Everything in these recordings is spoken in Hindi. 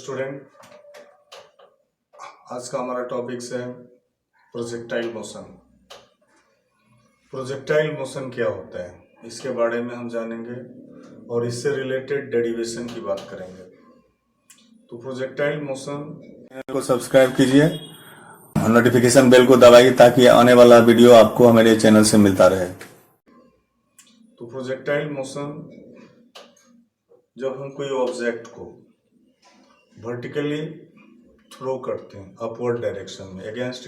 स्टूडेंट, आज का हमारा टॉपिक्स है प्रोजेक्टाइल मोशन। प्रोजेक्टाइल मोशन क्या होता है, इसके बारे में हम जानेंगे और इससे रिलेटेड डेरिवेशन की बात करेंगे। तो प्रोजेक्टाइल मोशन को सब्सक्राइब कीजिए और नोटिफिकेशन बेल को दबाइए ताकि आने वाला वीडियो आपको हमारे चैनल से मिलता रहे। तो प्रोजेक्टाइल मोशन, जब हम कोई ऑब्जेक्ट को वर्टिकली थ्रो करते हैं अपवर्ड डायरेक्शन में against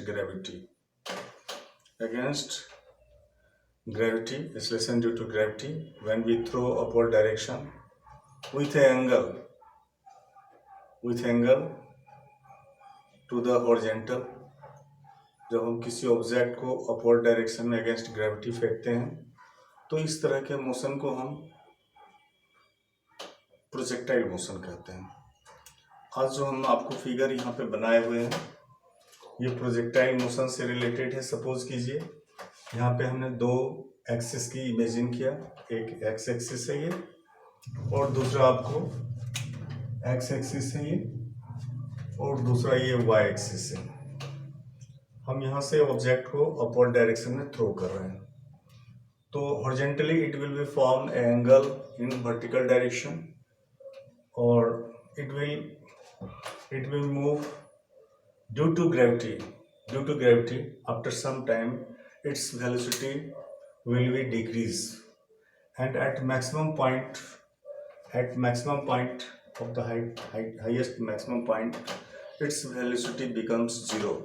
gravity, acceleration due to gravity, when we throw upward direction with angle to the horizontal, जब हम किसी ऑब्जेक्ट को अपवर्ड डायरेक्शन में अगेंस्ट ग्रेविटी फेंकते हैं तो इस तरह के मोशन को हम प्रोजेक्टाइल मोशन कहते हैं। आज जो हम आपको फिगर यहाँ पे बनाए हुए हैं ये प्रोजेक्टाइल मोशन से रिलेटेड है। सपोज कीजिए यहाँ पे हमने दो एक्सिस की इमेजिन किया, एक एक्स एक्सिस है ये और दूसरा आपको एक्स एक्सिस है ये और दूसरा ये वाई एक्सिस है। हम यहाँ से ऑब्जेक्ट को अपवर्ड डायरेक्शन में थ्रो कर रहे हैं तो horizontally it will be form angle in vertical direction और it will move due to gravity. After some time its velocity will be decrease and at maximum point of the highest maximum point its velocity becomes 0.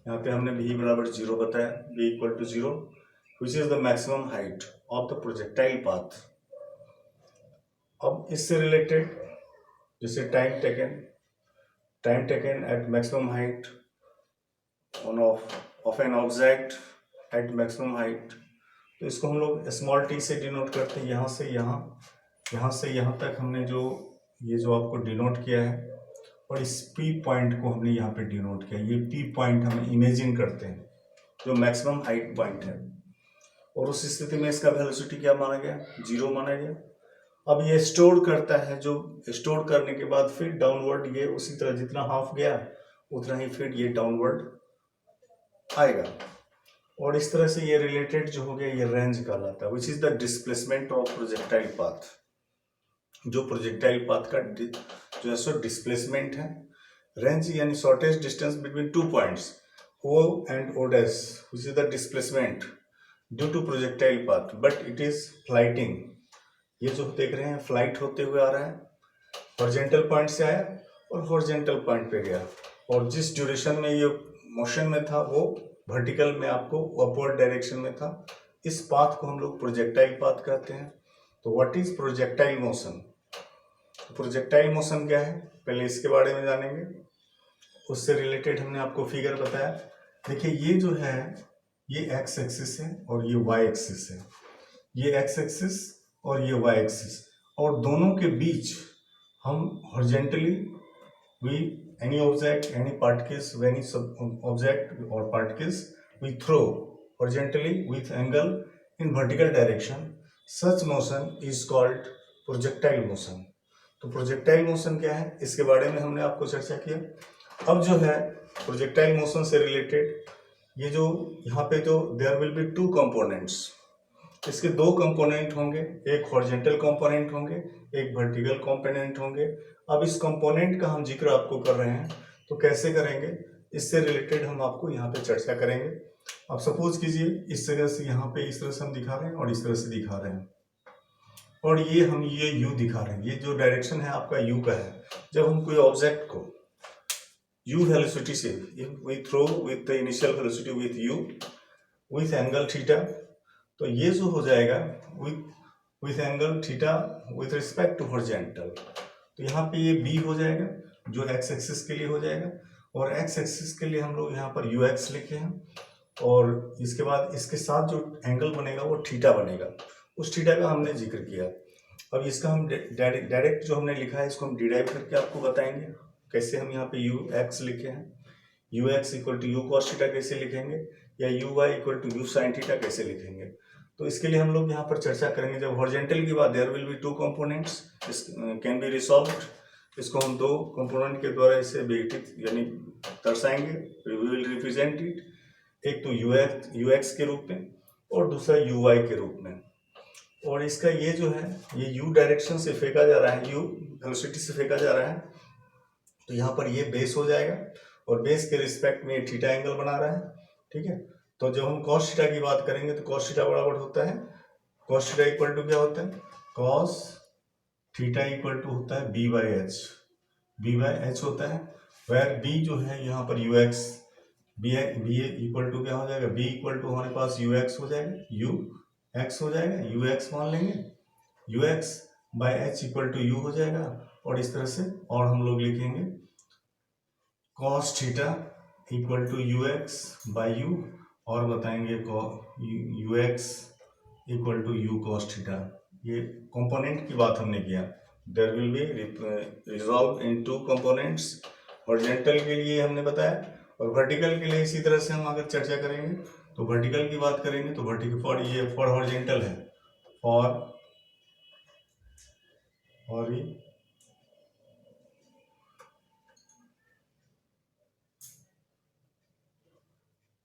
यहाँ पे हमने v बराबर 0 बताया, v equal to 0 which is the maximum height of the projectile path. अब इससे रिलेटेड जैसे time taken at maximum height of an object at maximum height, तो इसको हम लोग स्मॉल टी से डिनोट करते हैं। यहाँ से यहाँ तक हमने जो आपको डिनोट किया है और इस पी पॉइंट को हमने यहाँ पे डिनोट किया। ये पी पॉइंट हम इमेजिन करते हैं जो मैक्सिमम हाइट पॉइंट है और उस स्थिति में इसका वेलोसिटी क्या माना गया, 0 माना गया। अब ये स्टोर करता है, जो स्टोर करने के बाद फिर डाउनवर्ड ये उसी तरह जितना हाफ गया उतना ही फिर ये डाउनवर्ड आएगा और इस तरह से ये रिलेटेड जो हो गया ये रेंज कहलाता है, which is the displacement of projectile path. जो प्रोजेक्टाइल पाथ का जो है सो डिस्प्लेसमेंट है। रेंज यानी shortest distance between 2 points O and O dash, which is the displacement due to projectile path, but it is flighting. ये जो देख रहे हैं फ्लाइट होते हुए आ रहा है, हॉरिजॉन्टल पॉइंट से आया और हॉरिजॉन्टल पॉइंट पे गया और जिस ड्यूरेशन में ये मोशन में था वो वर्टिकल में आपको अपवर्ड डायरेक्शन में था। इस पाथ को हम लोग प्रोजेक्टाइल पाथ कहते हैं। तो what is projectile motion? Projectile motion क्या है पहले इसके बारे में जानेंगे, उससे रिलेटेड हमने आपको फिगर बताया। देखिए ये जो है ये एक्स एक्सिस है और ये वाई एक्सिस है, ये एक्स एक्सिस और ये वाई एक्सिस, और दोनों के बीच हम horizontally any object, any particles, any object or particles we throw horizontally with angle in vertical direction. Such motion is called projectile motion. तो प्रोजेक्टाइल मोशन क्या है इसके बारे में हमने आपको चर्चा किया। अब जो है प्रोजेक्टाइल मोशन से रिलेटेड ये जो यहाँ पे जो देयर विल बी 2 कंपोनेंट्स, इसके 2 कंपोनेंट होंगे, एक हॉरिजॉन्टल कंपोनेंट होंगे, एक वर्टिकल कंपोनेंट होंगे। अब इस कंपोनेंट का हम जिक्र आपको कर रहे हैं तो कैसे करेंगे इससे रिलेटेड हम आपको यहाँ पे चर्चा करेंगे। अब सपोज कीजिए इस तरह से यहाँ पे इस तरह से हम दिखा रहे हैं और इस तरह से दिखा रहे हैं और ये यू दिखा रहे हैं। ये जो डायरेक्शन है आपका यू का है। जब हम कोई ऑब्जेक्ट को यू वेलोसिटी से we throw with the initial velocity with u with angle theta, तो ये जो हो जाएगा with angle theta with respect to horizontal, तो यहाँ पे ये बी हो जाएगा जो एक्स एक्सिस के लिए हो जाएगा और एक्स एक्सिस के लिए हम लोग यहाँ पर यू एक्स लिखे हैं और इसके बाद इसके साथ जो एंगल बनेगा वो थीटा बनेगा। उस थीटा का हमने जिक्र किया। अब इसका हम डायरेक्ट जो हमने लिखा है इसको हम डिराइव करके आपको बताएंगे कैसे हम यहाँ पे यू एक्स लिखे हैं, u x equal to u cos theta कैसे लिखेंगे या u y equal to u sine theta कैसे लिखेंगे। तो इसके लिए हम लोग यहाँ पर चर्चा करेंगे। जब हॉरिजॉन्टल की बात, there will be 2 components can be resolved इसको हम दो कंपोनेंट के द्वारा इसे विघटित यानी दर्शाएंगे, वी विल रिप्रेजेंट इट, एक तो यूएक्स के रूप में और दूसरा यूवाई के रूप में। और इसका ये जो है ये यू डायरेक्शन से फेंका जा रहा है, यू वेलोसिटी से फेंका जा रहा है, तो यहाँ पर ये बेस हो जाएगा और बेस के रिस्पेक्ट में थीटा एंगल बना रहा है। ठीक है, तो जब हम कॉस थीटा की बात करेंगे तो कॉस थीटा बराबर होता है, कॉस थीटा इक्वल टू क्या होता है, कॉस थीटा इक्वल टू होता है B by H, B by H होता है, वेर बी जो है यहाँ पर u x, B equal to क्या हो जाएगा, बी इक्वल टू हमारे पास यू एक्स हो जाएगा, यू एक्स हो जाएगा, यू एक्स मान लेंगे, u x by H equal to u हो जाएगा। और इस तरह से और हम लोग लिखेंगे cos theta equal to u x by u, और बताएंगे u x equal to u cos theta. ये कंपोनेंट की बात हमने किया, there will be resolve in two components. Horizontal के लिए हमने बताया और वर्टिकल के लिए इसी तरह से हम अगर चर्चा करेंगे तो वर्टिकल की बात करेंगे तो वर्टिकल फॉर ये फॉर हॉरिजॉन्टल है, फॉर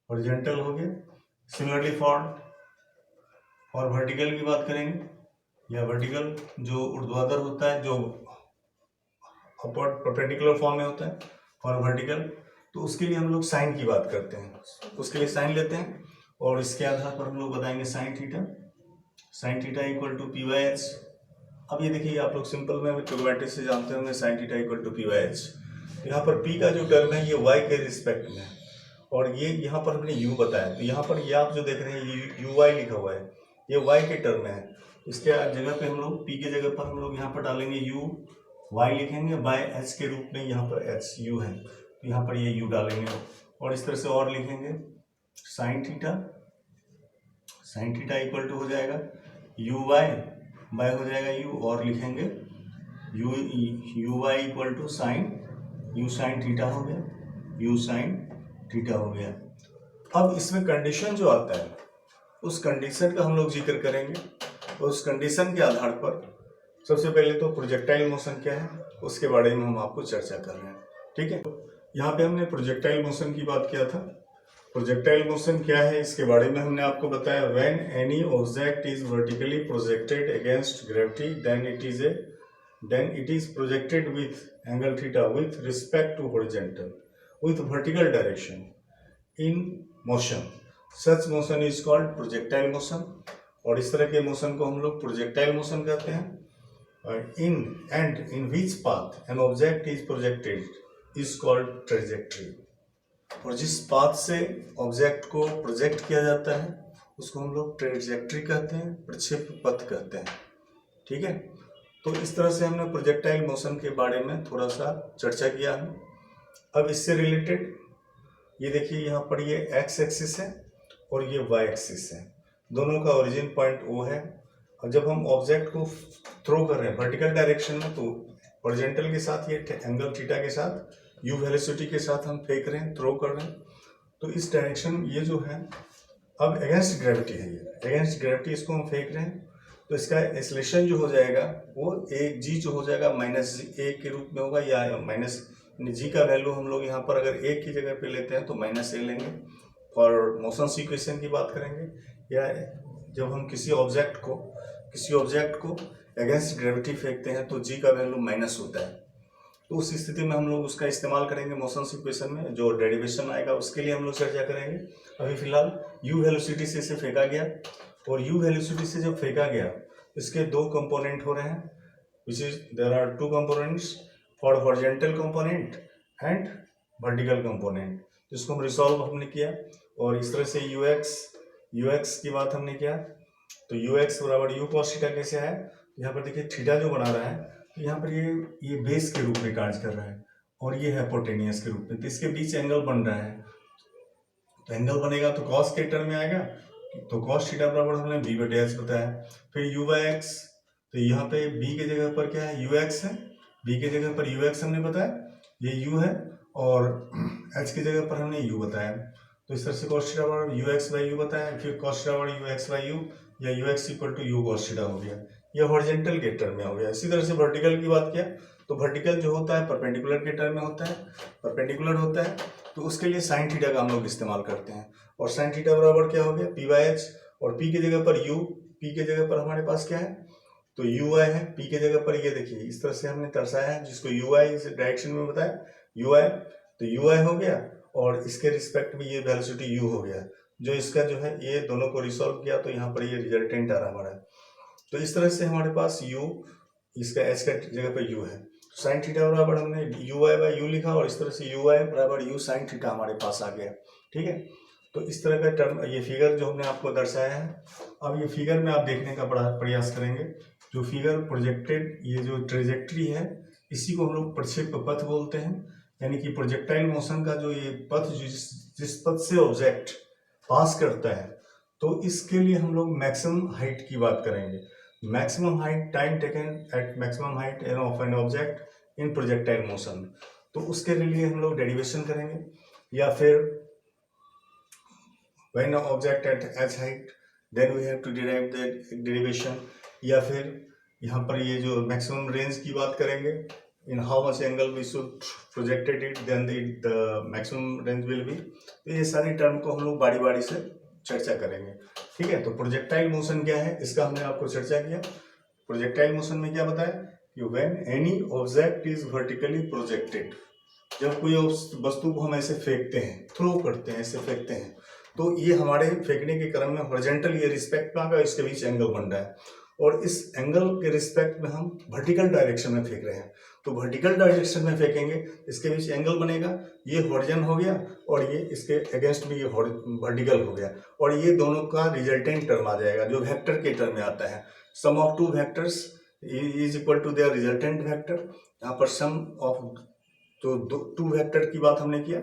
हॉरिजॉन्टल हो गया। सिमिलरली फॉर वर्टिकल की बात करेंगे या वर्टिकल जो ऊर्ध्वाधर होता है, जो अपवर्ड परपेंडिकुलर फॉर्म में होता है फॉर वर्टिकल, तो उसके लिए हम लोग साइन की बात करते हैं, उसके लिए साइन लेते हैं और इसके आधार पर हम लोग बताएंगे sine theta equal to P by H. अब ये देखिए आप लोग सिंपल में ट्रिग्नोमेट्री से जानते होंगे sine theta equal to P by H. यहाँ पर पी का जो टर्म है ये वाई के रिस्पेक्ट में है और ये यहाँ पर हमने u बताया, तो यहाँ पर ये आप जो देख रहे हैं ये यू वाई लिखा हुआ है, ये y के टर्म में है। इसके जगह पे हम लोग p के जगह पर हम लोग यहाँ पर डालेंगे u y लिखेंगे बाय h के रूप में, यहाँ पर h u है तो यहाँ पर ये u डालेंगे और इस तरह से और लिखेंगे साइन थीटा इक्वल टू हो जाएगा यू वाई बाय हो जाएगा u और लिखेंगे u y equal to u sine theta हो गया, यू साइन थीटा हो गया। अब इसमें कंडीशन जो आता है उस कंडीशन का हम लोग जिक्र करेंगे और उस कंडीशन के आधार पर सबसे पहले तो प्रोजेक्टाइल मोशन क्या है उसके बारे में हम आपको चर्चा कर रहे हैं। ठीक है, यहाँ पे हमने प्रोजेक्टाइल मोशन की बात किया था। प्रोजेक्टाइल मोशन क्या है इसके बारे में हमने आपको बताया, when any object is vertically projected against gravity then it is projected with angle theta with respect to horizontal with vertical direction in motion, such motion is called projectile motion। और इस तरह के मोशन को हम लोग प्रोजेक्टाइल मोशन कहते हैं। in which path an object is projected is called trajectory। और जिस पाथ से ऑब्जेक्ट को प्रोजेक्ट किया जाता है उसको हम लोग ट्रेजेक्ट्री कहते हैं, प्रक्षेप पथ कहते हैं। ठीक है, तो इस तरह से हमने प्रोजेक्टाइल मोशन के बारे में थोड़ा सा चर्चा किया है। अब इससे रिलेटेड ये देखिए यहाँ पर ये एक्स एक्सिस है और ये वाई एक्सिस है, दोनों का ओरिजिन पॉइंट O है। और जब हम ऑब्जेक्ट को थ्रो कर रहे हैं वर्टिकल डायरेक्शन में तो हॉरिजॉन्टल के साथ ये एंगल थीटा के साथ यू वेलोसिटी के साथ हम फेंक रहे हैं, थ्रो कर रहे हैं, तो इस डायरेक्शन ये जो है अब अगेंस्ट ग्रेविटी है, ये अगेंस्ट ग्रेविटी इसको हम फेंक रहे हैं तो इसका एक्सेलरेशन जो हो जाएगा वो एक जी जो हो जाएगा माइनस ए के रूप में होगा, या माइनस जी का वैल्यू हम लोग यहाँ पर अगर एक की जगह पे लेते हैं तो माइनस ए लेंगे। और मोशन इक्वेशन की बात करेंगे या जब हम किसी ऑब्जेक्ट को अगेंस्ट ग्रेविटी फेंकते हैं तो जी का वैल्यू माइनस होता है, तो उस स्थिति में हम लोग उसका इस्तेमाल करेंगे मोशन इक्वेशन में, जो डेरिवेशन आएगा उसके लिए हम लोग चर्चा करेंगे। अभी फिलहाल यू वेलोसिटी से इसे फेंका गया और यू वेलोसिटी से जब फेंका गया इसके दो कंपोनेंट हो रहे हैं, which is there are two components for horizontal component and vertical component, जिसको हम रिसॉल्व हमने किया। और इस तरह से यू एक्स की बात हमने किया, तो यू एक्स बराबर यू कॉस थीटा कैसे है, यहाँ पर देखिए थीटा जो बना रहा है तो यहाँ पर ये बेस के रूप में कार्य कर रहा है और ये हाइपोटेनियस के रूप में, तो इसके बीच एंगल बन रहा है, तो एंगल बनेगा तो कॉस के टर्म में आएगा, तो कॉस थीटा बराबर हमने बी बटे एच बताया। फिर यू बाई एक्स, तो यहाँ पे बी के जगह पर क्या है, यू एक्स है, बी के जगह पर यू एक्स हमने बताया, ये यू है, और एच की जगह पर हमने यू बताया, तो इस तरह से कॉस थीटा बराबर यू एक्स बाई यू बताया। फिर कॉस थीटा बराबर यू एक्स बाई यू या u x equal to u cos theta हो गया, यह हॉरिजॉन्टल के टर्म में हो गया। इसी तरह से वर्टिकल की बात किया तो वर्टिकल जो होता है परपेंडिकुलर के टर्म में होता है, परपेंडिकुलर होता है, तो उसके लिए साइन थीटा का हम लोग इस्तेमाल करते हैं। और साइन थीटा बराबर क्या हो गया, पी बाई एच, और पी की जगह पर यू, पी के जगह पर हमारे पास क्या है, तो यू आई है, पी के जगह पर ये देखिए इस तरह से हमने दर्शाया है, जिसको यू आई इस डायरेक्शन में बताया, यू आई, तो यू आई हो गया, और इसके रिस्पेक्ट में ये वेलोसिटी यू हो गया, जो इसका जो है ये दोनों को रिसॉल्व किया तो यहाँ पर ये रिजल्टेंट आ रहा हमारा। तो इस तरह से हमारे पास u, इसका h का जगह पे u है, तो साइन थीटा बराबर हमने यू आई बाई यू लिखा, और इस तरह से यू आई बराबर यू साइन थीटा हमारे पास आ गया। ठीक है, तो इस तरह का टर्म, ये फिगर जो हमने आपको दर्शाया है, अब ये फिगर में आप देखने का बड़ा प्रयास करेंगे। जो फिगर प्रोजेक्टेड, ये जो ट्रेजेक्ट्री है, इसी को हम लोग प्रक्षेप पथ बोलते हैं, यानी कि प्रोजेक्टाइल मोशन का जो ये पथ, जिस पथ से ऑब्जेक्ट पास करता है, तो इसके लिए हम लोग मैक्सिमम हाइट की बात करेंगे। Maximum height, time taken at maximum height of an object in projectile motion, तो उसके लिए हम लोग डेरिवेशन करेंगे, या फिर when object at H height then we have to derive the derivation, या फिर यहाँ पर ये जो मैक्सिमम रेंज की बात करेंगे, in how much angle we should projected it then the maximum range will be. तो ये सारी टर्म को हम लोग बारी बारी से चर्चा करेंगे। ठीक है, तो प्रोजेक्टाइल मोशन क्या है, इसका हमने आपको चर्चा किया। प्रोजेक्टाइल मोशन में क्या बताया कि when any object is vertically projected, जब कोई वस्तु को हम ऐसे फेंकते हैं, थ्रो करते हैं, ऐसे फेंकते हैं, तो ये हमारे फेंकने के क्रम में हॉरिजॉन्टल ये रिस्पेक्ट में आ गया, इसके बीच एंगल बन रहा है, और इस एंगल के रिस्पेक्ट में हम वर्टिकल डायरेक्शन में फेंक रहे हैं, तो वर्टिकल डायरेक्शन में फेंकेंगे, इसके बीच एंगल बनेगा, ये हॉरिजॉन हो गया, और ये इसके अगेंस्ट में ये वर्टिकल हो गया, और ये दोनों का रिजल्टेंट टर्म आ जाएगा, जो वेक्टर के टर्म में आता है। Sum of two vectors is equal to their resultant vector. यहाँ पर सम ऑफ तो टू वेक्टर की बात हमने किया,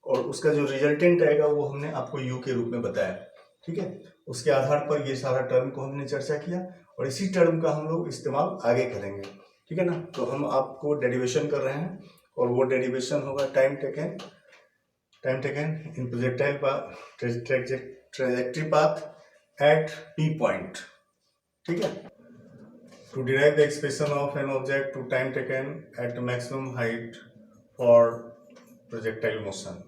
और उसका जो रिजल्टेंट आएगा वो हमने आपको यू के रूप में बताया। ठीक है, उसके आधार पर ये सारा टर्म को हमने चर्चा किया, और इसी टर्म का हम लोग इस्तेमाल आगे करेंगे। ठीक है ना, तो हम आपको डेरिवेशन कर रहे हैं, और वो डेरिवेशन होगा time taken in projectile trajectory path at P point. ठीक है, to derive the expression of an object to time taken at maximum height for projectile motion,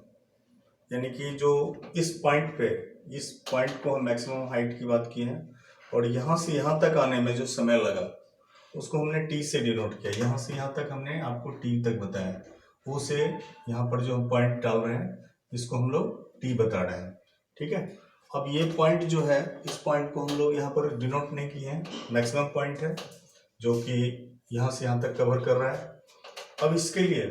यानी कि जो इस पॉइंट को हम मैक्सिमम हाइट की बात की है, और यहाँ से यहाँ तक आने में जो समय लगा उसको हमने टी से डिनोट किया। यहाँ से यहाँ तक हमने आपको टी तक बताया, वो से यहाँ पर जो हम पॉइंट डाल रहे हैं इसको हम लोग टी बता रहे हैं। ठीक है, अब ये पॉइंट जो है, इस पॉइंट को हम लोग यहाँ पर डिनोट नहीं किए हैं, मैक्सिमम पॉइंट है जो कि यहाँ से यहाँ तक कवर कर रहा है। अब इसके लिए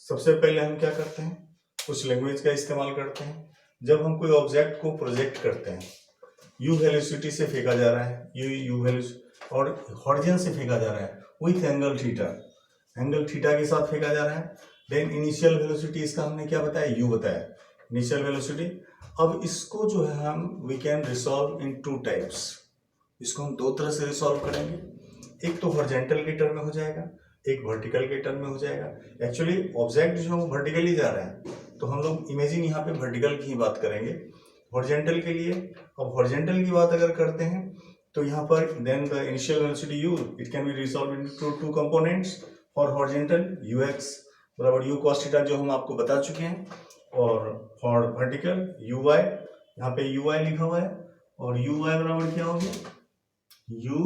सबसे पहले हम क्या करते हैं, कुछ लैंग्वेज का इस्तेमाल करते हैं। जब हम कोई ऑब्जेक्ट को प्रोजेक्ट करते हैं, यू वेलोसिटी से फेंका जा रहा है, यू वेलोसिटी, और हॉरिजॉन से फेंका जा रहा है विथ एंगल थीटा के साथ फेंका जा रहा है। देन इनिशियल वेलोसिटी, इसका हमने क्या बताया, यू बताया, इनिशियल वेलोसिटी। अब इसको जो है हम we can resolve in two types, इसको हम दो तरह से रिसॉल्व करेंगे। एक तो हॉरिजॉन्टल के टर्म में हो जाएगा, एक वर्टिकल के टर्म में हो जाएगा। एक्चुअली ऑब्जेक्ट जो है वो वर्टिकली जा रहा है, तो हम लोग इमेजिन यहाँ पे वर्टिकल की ही बात करेंगे। हॉरिजॉन्टल के लिए, अब हॉरिजॉन्टल की बात अगर करते हैं तो यहाँ पर then the initial velocity u, it can be resolve into two components. For horizontal u x बराबर यू कॉस थीटा, जो हम आपको बता चुके हैं, और फॉर वर्टिकल यू वाई, यहाँ पे यू वाई लिखा हुआ है, और यू वाई बराबर क्या हो गया, u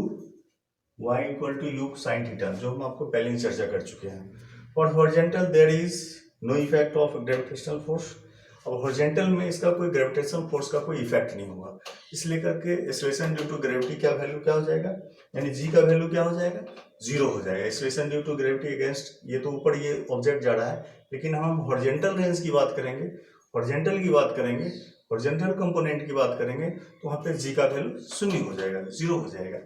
y equal to u sine theta, जो हम आपको पहले ही चर्चा कर चुके हैं। For horizontal there is no effect of gravitational force. अब हॉरिजॉन्टल में इसका कोई ग्रेविटेशनल फोर्स का कोई इफेक्ट नहीं होगा, इसलिए करके एक्सेलरेशन ड्यू टू ग्रेविटी क्या वैल्यू क्या हो जाएगा, यानी जी का वैल्यू क्या हो जाएगा, जीरो हो जाएगा। Acceleration due to gravity against, ये तो ऊपर ये ऑब्जेक्ट जा रहा है, लेकिन हम हॉरिजॉन्टल रेंज की बात करेंगे, हॉरिजॉन्टल की बात करेंगे, हॉरिजॉन्टल कंपोनेंट की बात करेंगे, तो वहाँ पे जी का वैल्यू शून्य हो जाएगा, जीरो हो जाएगा।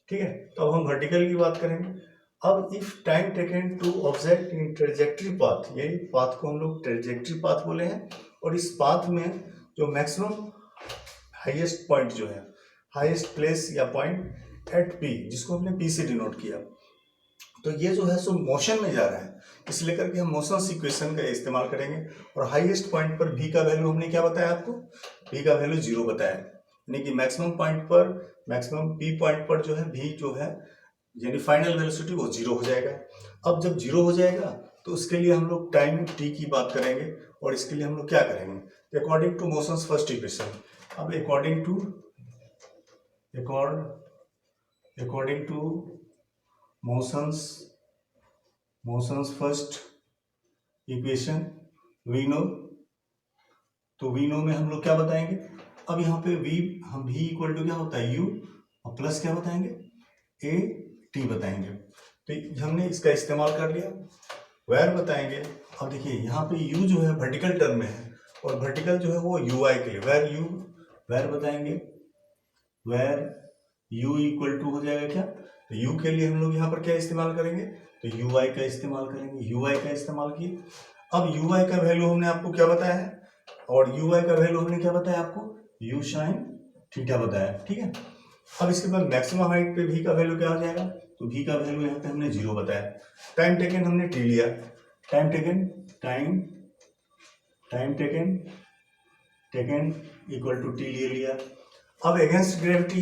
ठीक है, तो अब हम वर्टिकल की बात करेंगे। अब if time taken to object in trajectory path, यही पाथ को हम लोग ट्रेजेक्ट्री पाथ बोले हैं, और इस पाथ में जो मैक्सिमम हाईएस्ट पॉइंट जो है, हाईएस्ट प्लेस या पॉइंट एट पी, जिसको हमने पी से डिनोट किया, तो ये जो है सो मोशन में जा रहा है, इसलिए करके हम मोशन इक्वेशन का इस्तेमाल करेंगे। और हाईएस्ट पॉइंट पर v का वैल्यू हमने क्या बताया आपको, v का वैल्यू जीरो बताया, यानी कि मैक्सिमम पॉइंट पर, मैक्सिमम p पॉइंट पर जो है v जो है यानी फाइनल वेलोसिटी वो जीरो हो जाएगा। अब जब जीरो हो जाएगा तो उसके लिए हम लोग टाइम टी की बात करेंगे, और इसके लिए हम लोग क्या करेंगे, according to motions first equation. अब according to motions first equation we know, तो वी नो में हम लोग क्या बताएंगे, अब यहाँ पे v इक्वल टू क्या होता है u, और प्लस क्या बताएंगे a t बताएंगे। तो हमने इसका इस्तेमाल कर लिया, वेर बताएंगे। अब देखिए यहाँ पे u जो है वर्टिकल टर्म में है, और वर्टिकल जो है वो ui के लिए वेर बताएंगे, वेर u इक्वल टू हो जाएगा क्या, तो u के लिए हम लोग यहाँ पर क्या इस्तेमाल करेंगे, तो ui का इस्तेमाल करेंगे, ui का इस्तेमाल किए। अब ui का वैल्यू हमने आपको क्या बताया है, और ui का वैल्यू हमने क्या बताया आपको, u sin थीटा बताया, ठीक है। अब इसके बाद मैक्सिमम हाइट पे v का वैल्यू क्या हो जाएगा, तो v का वैल्यू यहाँ पे हमने 0 बताया। टाइम टेकन हमने t लिया, time taken equal to t ले लिया। अब अगेंस्ट ग्रेविटी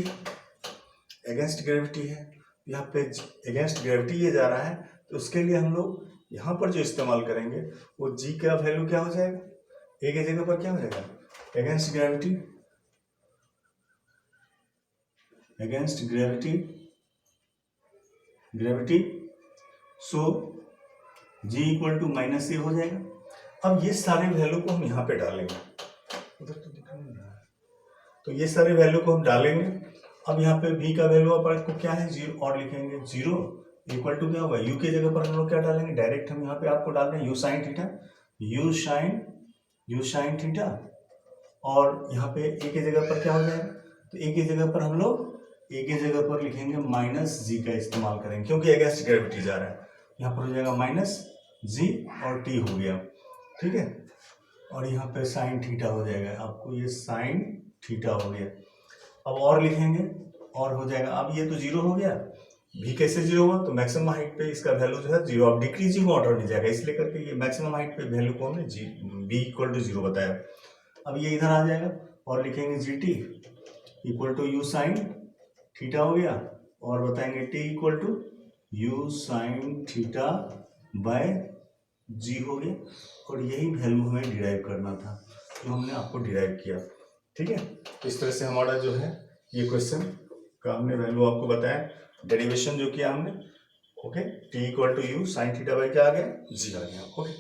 है, यहाँ पे अगेंस्ट ग्रेविटी ये जा रहा है, तो उसके लिए हम लोग यहाँ पर जो इस्तेमाल करेंगे वो g का वैल्यू क्या हो जाएगा, a की जगह पर क्या हो जाएगा, against gravity so g equal to minus a हो जाएगा। अब ये सारे वैल्यू को हम यहाँ पे डालेंगे, उधर तो दिख नहीं रहा है, तो ये सारे वैल्यू को हम डालेंगे। अब यहाँ पे v का वैल्यू आपको क्या है, 0, और लिखेंगे 0 इक्वल टू क्या होगा, u की जगह पर हम लोग क्या डालेंगे, डायरेक्ट हम यहाँ पे आपको डाल रहे हैं u sin थीटा, और यहाँ पे a की जगह पर क्या हो जाएगा, तो a की जगह पर हम लोग a की जगह पर लिखेंगे माइनस g का इस्तेमाल करेंगे, क्योंकि अगेंस्ट ग्रेविटी जा रहा है। यहाँ पर हो जाएगा माइनस g और t हो गया, ठीक है। और यहाँ पे साइन थीटा हो जाएगा, आपको ये साइन थीटा हो गया। अब और लिखेंगे, और हो जाएगा। अब ये तो 0 हो गया, v कैसे 0 हुआ, तो मैक्सिमम हाइट पे इसका वैल्यू जो है 0, अब डिक्रीजिंग ऑर्डर में जाएगा, इसलिए करके ये मैक्सिमम हाइट पे वैल्यू को हमने v इक्वल टू 0 बताया। अब ये इधर आ जाएगा, और लिखेंगे gt equal to u sine theta हो गया, और बताएंगे t equal to u sine theta by g हो गया। और यही वैल्यू हमें डिराइव करना था, जो हमने आपको डिराइव किया, ठीक है। इस तरह से हमारा जो है ये क्वेश्चन का हमने वैल्यू आपको बताया, डेरिवेशन जो किया हमने, okay. t equal to u sine theta by क्या आ गया, g आ गया, ओके।